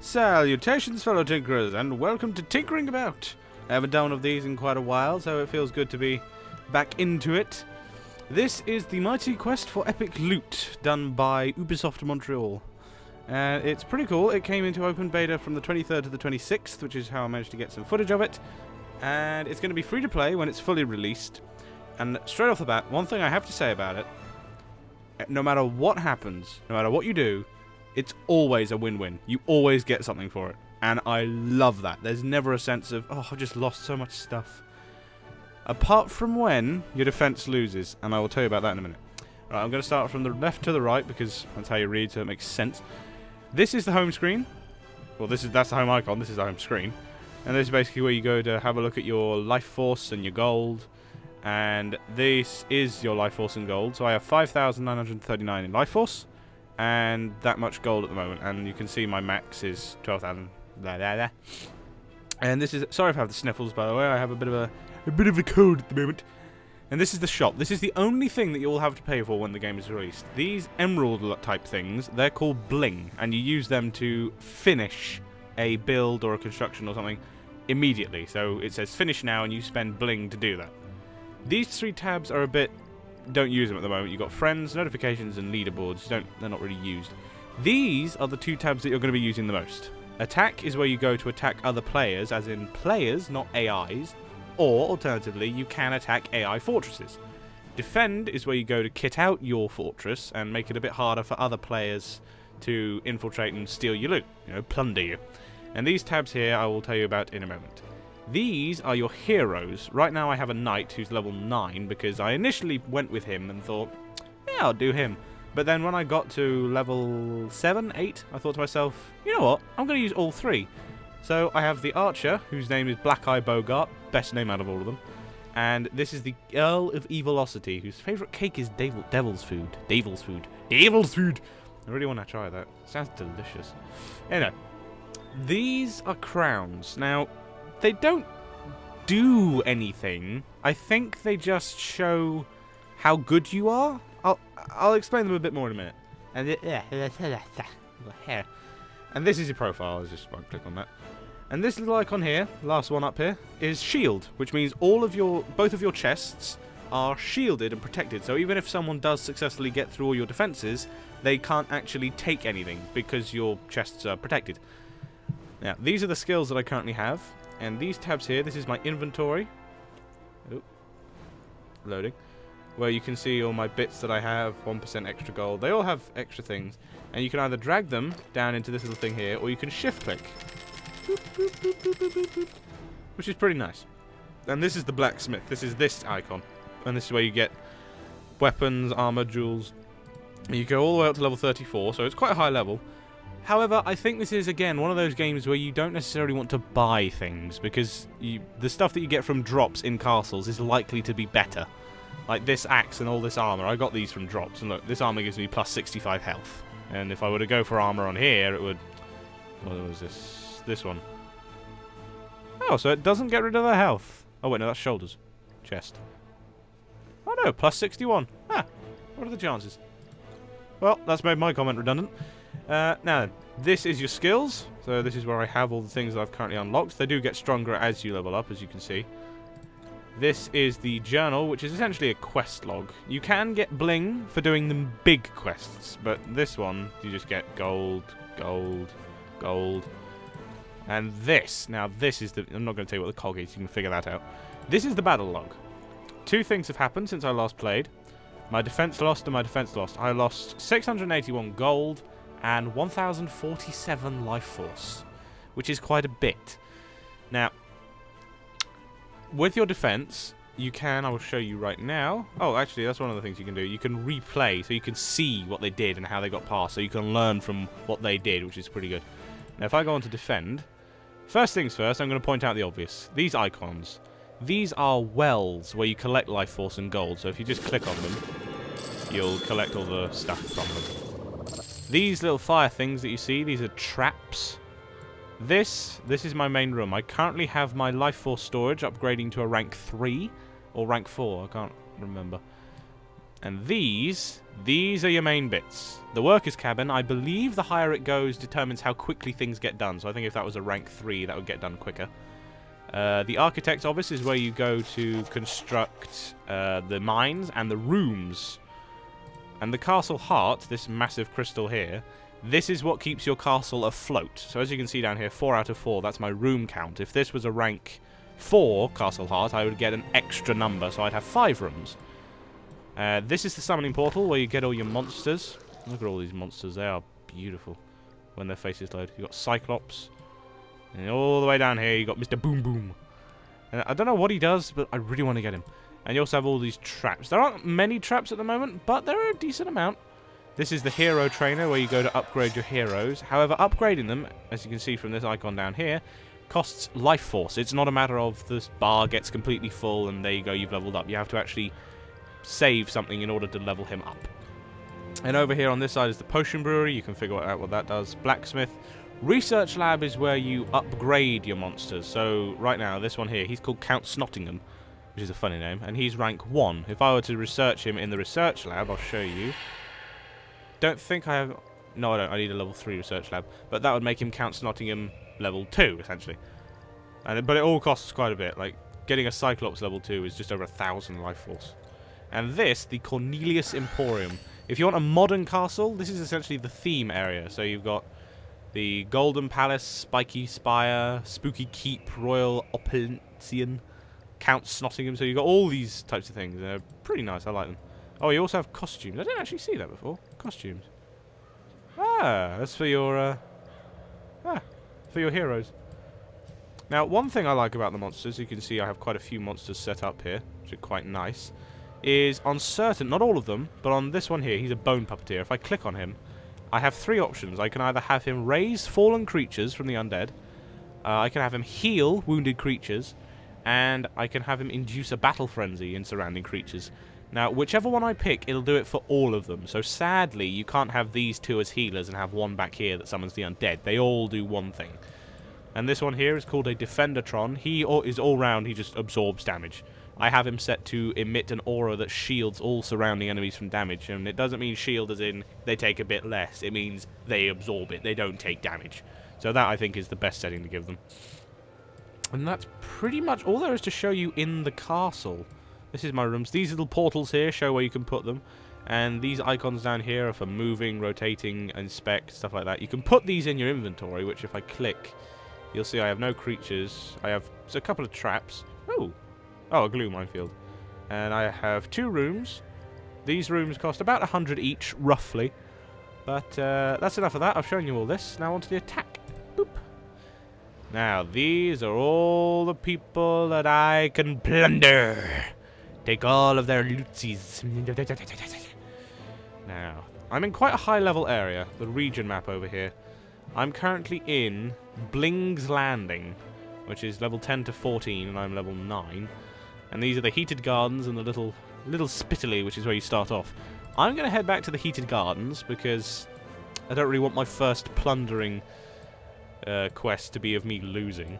Salutations, fellow tinkerers, and welcome to Tinkering About. I haven't done one of these in quite a while, so it feels good to be back into it. This is the mighty quest for epic loot, done by Ubisoft Montreal. It's pretty cool. It came into open beta from the 23rd to the 26th, which is how I managed to get some footage of it. And it's going to be free to play when it's fully released. And straight off the bat, one thing I have to say about it, no matter what happens, no matter what you do, it's always a win-win. You always get something for it. And I love that. There's never a sense of, oh, I just lost so much stuff. Apart from when your defense loses. And I will tell you about that in a minute. Right, I'm going to start from the left to the right because that's how you read, so it makes sense. This is the home screen. Well, that's the home icon. This is the home screen. And this is basically where you go to have a look at your life force and your gold. And this is your life force and gold. So I have 5,939 in life force. And that much gold at the moment, and you can see my max is 12,000. And this is, sorry if I have the sniffles, by the way. I have a bit of a cold at the moment. And this is the shop. This is the only thing that you will have to pay for when the game is released. These emerald type things, they're called bling, and you use them to finish a build or a construction or something immediately. So it says finish now, and you spend bling to do that. These three tabs are a bit, don't use them at the moment. You've got friends, notifications, and leaderboards. They're not really used. These are the two tabs that you're going to be using the most. Attack is where you go to attack other players, as in players, not AIs. Or, alternatively, you can attack AI fortresses. Defend is where you go to kit out your fortress and make it a bit harder for other players to infiltrate and steal your loot. You know, plunder you. And these tabs here I will tell you about in a moment. These are your heroes. Right now I have a knight who's level 9 because I initially went with him and thought, yeah, I'll do him. But then when I got to level 7, 8, I thought to myself, you know what, I'm going to use all three. So I have the archer, whose name is Black Eye Bogart, best name out of all of them. And this is the Earl of Evilocity, whose favourite cake is devil's food. Devil's food. Devil's food! I really want to try that. Sounds delicious. Anyway, these are crowns. Now, they don't do anything. I think they just show how good you are. I'll explain them a bit more in a minute. And this is your profile. I'll just click on that. And this little icon here, last one up here, is shield, which means both of your chests are shielded and protected. So even if someone does successfully get through all your defenses, they can't actually take anything because your chests are protected. Now, these are the skills that I currently have. And these tabs here, this is my inventory. Oop. Loading. Where you can see all my bits that I have, 1% extra gold. They all have extra things. And you can either drag them down into this little thing here, or you can shift click. Boop, boop, boop, boop, boop, boop, boop. Which is pretty nice. And this is the blacksmith. This is this icon. And this is where you get weapons, armor, jewels. And you go all the way up to level 34, so it's quite a high level. However, I think this is, again, one of those games where you don't necessarily want to buy things, because the stuff that you get from drops in castles is likely to be better. Like this axe and all this armor, I got these from drops, and look, this armor gives me plus 65 health. And if I were to go for armor on here, it would... What was this? This one. Oh, so it doesn't get rid of the health. Oh wait, no, that's shoulders. Chest. Oh no, plus 61. Ah, what are the chances? Well, that's made my comment redundant. Now, this is your skills. So this is where I have all the things that I've currently unlocked. They do get stronger as you level up, as you can see. This is the journal, which is essentially a quest log. You can get bling for doing the big quests, but this one, you just get gold, gold, gold. And this, now this is the, I'm not going to tell you what the cog is, you can figure that out. This is the battle log. Two things have happened since I last played. My defense lost and my defense lost. I lost 681 gold and 1,047 life force, which is quite a bit. Now, with your defense, you can, I will show you right now. Oh, actually, that's one of the things you can do. You can replay, so you can see what they did and how they got past, so you can learn from what they did, which is pretty good. Now, if I go on to defend, first things first, I'm going to point out the obvious. These icons, these are wells where you collect life force and gold, so if you just click on them, you'll collect all the stuff from them. These little fire things that you see, these are traps. This is my main room. I currently have my life force storage upgrading to a rank 3 or rank 4. I can't remember. And these are your main bits. The workers' cabin, I believe the higher it goes determines how quickly things get done. So I think if that was a rank 3, that would get done quicker. The architect's office is where you go to construct the mines and the rooms. And the castle heart, this massive crystal here, this is what keeps your castle afloat. So as you can see down here, 4 out of 4, that's my room count. If this was a rank 4 castle heart, I would get an extra number, so I'd have 5 rooms. This is the summoning portal where you get all your monsters. Look at all these monsters, they are beautiful when their faces load. You've got Cyclops. And all the way down here, you got Mr. Boom Boom. And I don't know what he does, but I really want to get him. And you also have all these traps. There aren't many traps at the moment, but there are a decent amount. This is the hero trainer where you go to upgrade your heroes. However, upgrading them, as you can see from this icon down here, costs life force. It's not a matter of this bar gets completely full and there you go, you've leveled up. You have to actually save something in order to level him up. And over here on this side is the potion brewery. You can figure out what that does. Blacksmith. Research lab is where you upgrade your monsters. So right now, this one here, he's called Count Snottingham, which is a funny name, and he's rank 1. If I were to research him in the research lab, I'll show you. Don't think I have... No, I don't. I need a level 3 research lab. But that would make him Count Snottingham level 2, essentially. But it all costs quite a bit. Like, getting a Cyclops level 2 is just over 1,000 life force. And this, the Cornelius Emporium. If you want a modern castle, this is essentially the theme area. So you've got the Golden Palace, Spiky Spire, Spooky Keep, Royal Opulentian, Count Snottingham. So you've got all these types of things. They're pretty nice. I like them. Oh, you also have costumes. I didn't actually see that before. Costumes. Ah, that's for your heroes. Now, one thing I like about the monsters, you can see I have quite a few monsters set up here, which are quite nice, is on certain, not all of them, but on this one here, he's a bone puppeteer. If I click on him, I have 3 options. I can either have him raise fallen creatures from the undead, I can have him heal wounded creatures, and I can have him induce a battle frenzy in surrounding creatures. Now, whichever one I pick, it'll do it for all of them. So sadly, you can't have these 2 as healers and have one back here that summons the undead. They all do one thing. And this one here is called a Defendertron. He is all round, he just absorbs damage. I have him set to emit an aura that shields all surrounding enemies from damage. And it doesn't mean shield as in they take a bit less. It means they absorb it. They don't take damage. So that, I think, is the best setting to give them. And that's pretty much all there is to show you in the castle. This is my rooms. These little portals here show where you can put them. And these icons down here are for moving, rotating, inspect, stuff like that. You can put these in your inventory, which if I click, you'll see I have no creatures. I have a couple of traps. Oh, a glue minefield. And I have 2 rooms. These rooms cost about 100 each, roughly. But that's enough of that. I've shown you all this. Now on to the attack. Boop. Now, these are all the people that I can plunder. Take all of their lootsies. Now, I'm in quite a high-level area, the region map over here. I'm currently in Bling's Landing, which is level 10 to 14, and I'm level 9. And these are the heated gardens and the little Spitaly, which is where you start off. I'm going to head back to the heated gardens, because I don't really want my first plundering quest to be of me losing.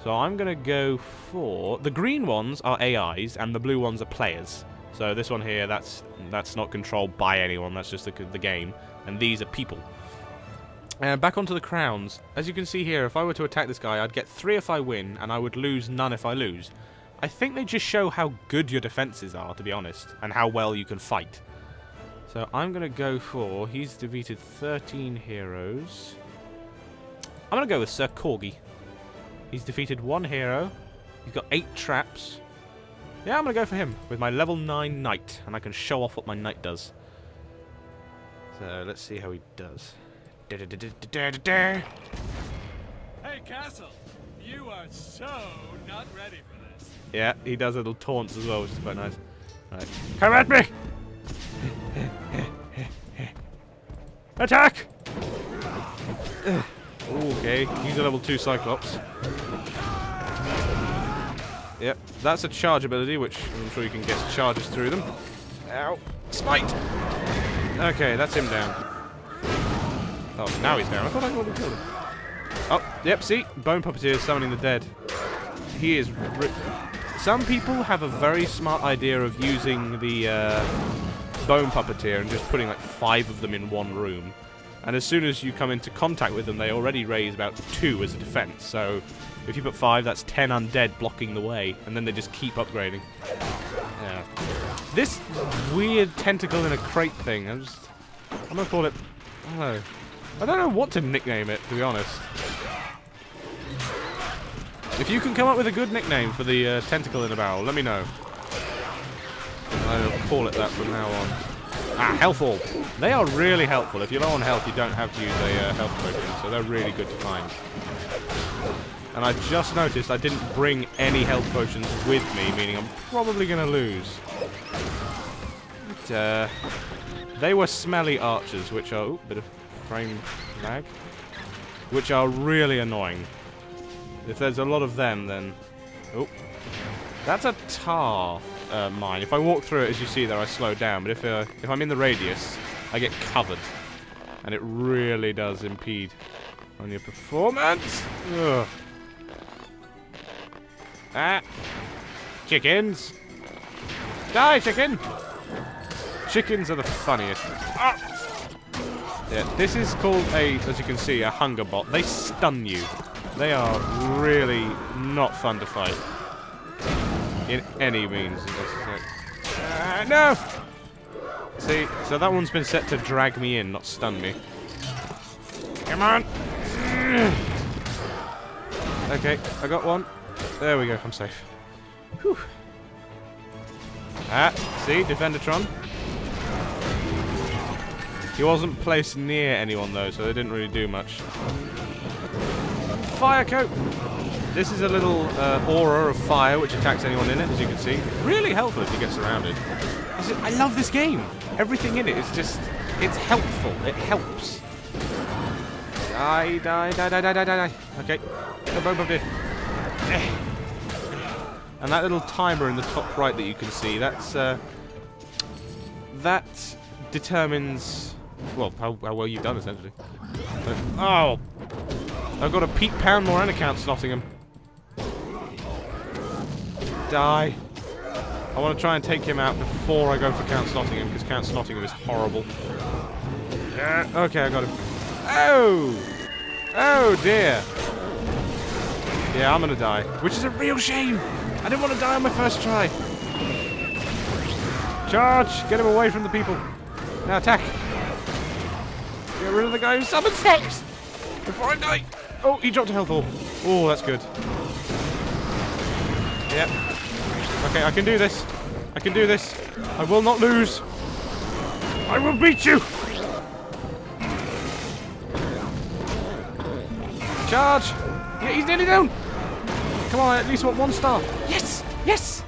So I'm going to go for... The green ones are AIs, and the blue ones are players. So this one here, that's not controlled by anyone, that's just the game. And these are people. Back onto the crowns. As you can see here, if I were to attack this guy, I'd get 3 if I win, and I would lose none if I lose. I think they just show how good your defenses are, to be honest, and how well you can fight. So I'm going to go for... He's defeated 13 heroes. I'm going to go with Sir Corgi. He's defeated 1 hero. He's got 8 traps. Yeah, I'm going to go for him with my level 9 knight, and I can show off what my knight does. So let's see how he does. Hey, Castle! You are so not ready for this. Yeah, he does little taunts as well, which is quite nice. Right. Come at me! Attack! Okay, he's a level 2 Cyclops. Yep, that's a charge ability, which I'm sure you can guess charges through them. Ow. Smite! Okay, that's him down. Oh, now he's down. I thought I already killed him. Oh, yep, see? Bone Puppeteer summoning the dead. He is... Some people have a very smart idea of using the bone puppeteer and just putting like 5 of them in one room. And as soon as you come into contact with them, they already raise about 2 as a defense. So if you put 5, that's 10 undead blocking the way, and then they just keep upgrading. Yeah. This weird tentacle in a crate thing, I'm gonna call it, I don't know what to nickname it, to be honest. If you can come up with a good nickname for the tentacle in a barrel, let me know. I'll call it that from now on. Ah, health orb. They are really helpful. If you're low on health, you don't have to use a health potion, so they're really good to find. And I just noticed I didn't bring any health potions with me, meaning I'm probably going to lose. But, they were smelly archers, which are... Ooh, bit of frame lag. Which are really annoying. If there's a lot of them, then... Oh. That's a tar mine. If I walk through it, as you see there, I slow down. But if I'm in the radius, I get covered. And it really does impede on your performance. Ugh. Ah. Chickens. Die, chicken. Chickens are the funniest. Ah. Yeah, this is called as you can see, a hunger bot. They stun you. They are really not fun to fight. In any means. No! See, so that one's been set to drag me in, not stun me. Come on! Okay, I got one. There we go, I'm safe. Whew. Ah, see, Defendertron. He wasn't placed near anyone though, so they didn't really do much. Fire coat! This is a little aura of fire which attacks anyone in it, as you can see. Really helpful if you get surrounded. I love this game. Everything in it is just... It's helpful. It helps. Die, die, die, die, die, die, die. Okay. And that little timer in the top right that you can see, that determines... Well, how well you've done, essentially. Oh! I've got a Pete Poundmore and a Count Nottingham. Die. I want to try and take him out before I go for Count Nottingham, because Count Nottingham is horrible. Okay, I got him. Oh! Oh dear. Yeah, I'm gonna die. Which is a real shame! I didn't want to die on my first try. Charge! Get him away from the people. Now attack. Get rid of the guy who summons things! Before I die! Oh, he dropped a health orb. Oh, that's good. Yep. Okay, I can do this. I can do this. I will not lose. I will beat you! Charge! Yeah, he's nearly down! Come on, I at least want 1 star. Yes! Yes!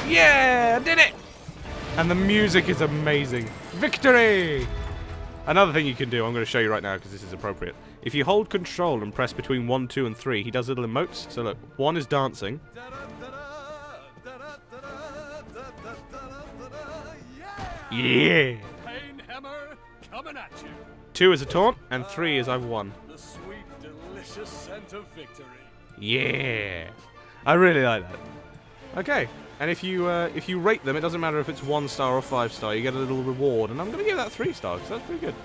Yeah! I did it! And the music is amazing. Victory! Another thing you can do, I'm going to show you right now because this is appropriate. If you hold control and press between 1, 2, and 3, he does little emotes. So look, 1 is dancing. Yeah! Pain hammer coming at you. 2 is a taunt, and 3 is I've won. The sweet, delicious scent of victory. Yeah! I really like that. Okay, and if you rate them, it doesn't matter if it's 1 star or 5 star, you get a little reward, and I'm going to give that 3 stars, because that's pretty good.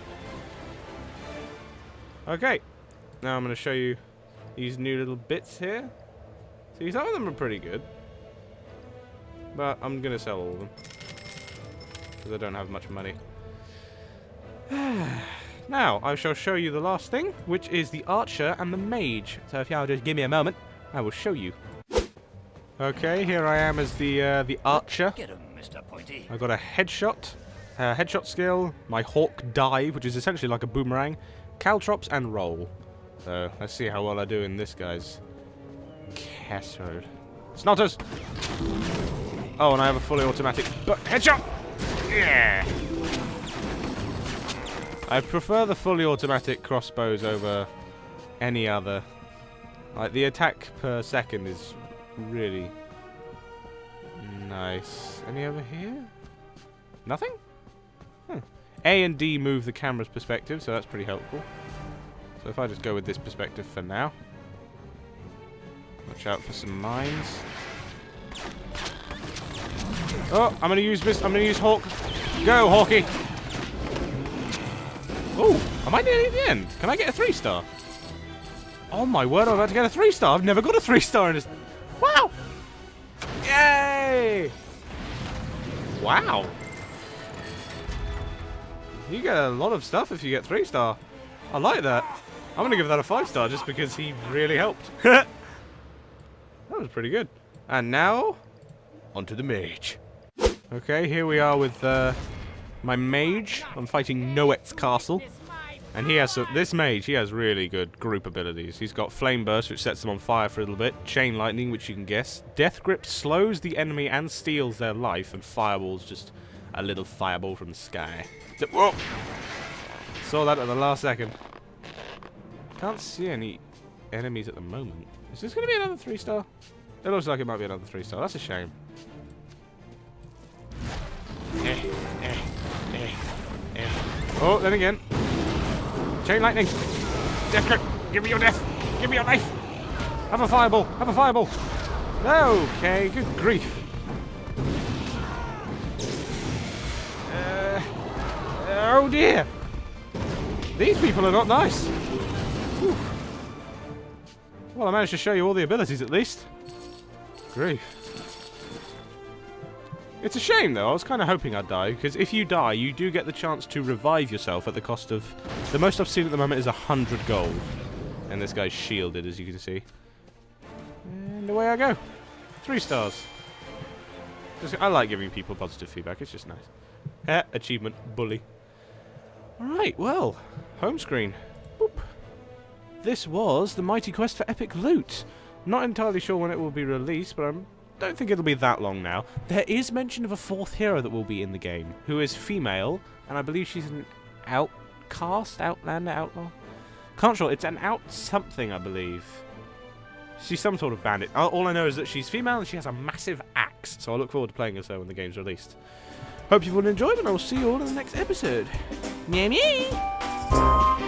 Okay, now I'm going to show you these new little bits here. See, some of them are pretty good, but I'm going to sell all of them, because I don't have much money. Now, I shall show you the last thing, which is the Archer and the Mage. So if y'all just give me a moment, I will show you. Okay, here I am as the Archer. Get him, Mr. Pointy. I've got a headshot skill, my Hawk Dive, which is essentially like a boomerang, Caltrops, and Roll. So, let's see how well I do in this guy's castle. Snotters! Oh, and I have a fully automatic headshot! Yeah! I prefer the fully automatic crossbows over any other. Like, the attack per second is really nice. Any over here? Nothing? A and D move the camera's perspective, so that's pretty helpful. So if I just go with this perspective for now. Watch out for some mines. Oh, I'm gonna use this. I'm gonna use Hawk. Go, Hawky. Oh, am I nearly at the end? Can I get a 3-star? Oh my word, I'm about to get a 3-star. I've never got a 3-star in this. Wow! Yay! Wow. You get a lot of stuff if you get 3-star. I like that. I'm gonna give that a 5-star just because he really helped. That was pretty good. And now, onto the mage. Okay, here we are with my mage. I'm fighting Noet's castle. And he has this mage, he has really good group abilities. He's got Flame Burst, which sets them on fire for a little bit. Chain Lightning, which you can guess. Death Grip slows the enemy and steals their life. And Fireball's just a little fireball from the sky. Whoa! Saw that at the last second. Can't see any enemies at the moment. Is this going to be another 3-star? It looks like it might be another 3-star. That's a shame. Oh, then again. Chain Lightning. Death Grip. Give me your death. Give me your knife. Have a fireball. Have a fireball. Okay, good grief. Oh dear. These people are not nice. Whew. Well, I managed to show you all the abilities at least. Grief. It's a shame though, I was kind of hoping I'd die, because if you die, you do get the chance to revive yourself at the cost of... The most I've seen at the moment is 100 gold. And this guy's shielded, as you can see. And away I go. 3 stars. I like giving people positive feedback, it's just nice. Achievement, bully. Alright, well, home screen. Boop. This was the Mighty Quest for Epic Loot. Not entirely sure when it will be released, but I don't think it'll be that long now. There is mention of a 4th hero that will be in the game, who is female, and I believe she's an outcast, outlander, outlaw. Can't sure, it's an out something, I believe. She's some sort of bandit. All I know is that she's female and she has a massive axe, so I look forward to playing as her when the game's released. Hope you've all enjoyed, and I will see you all in the next episode. Meow meow!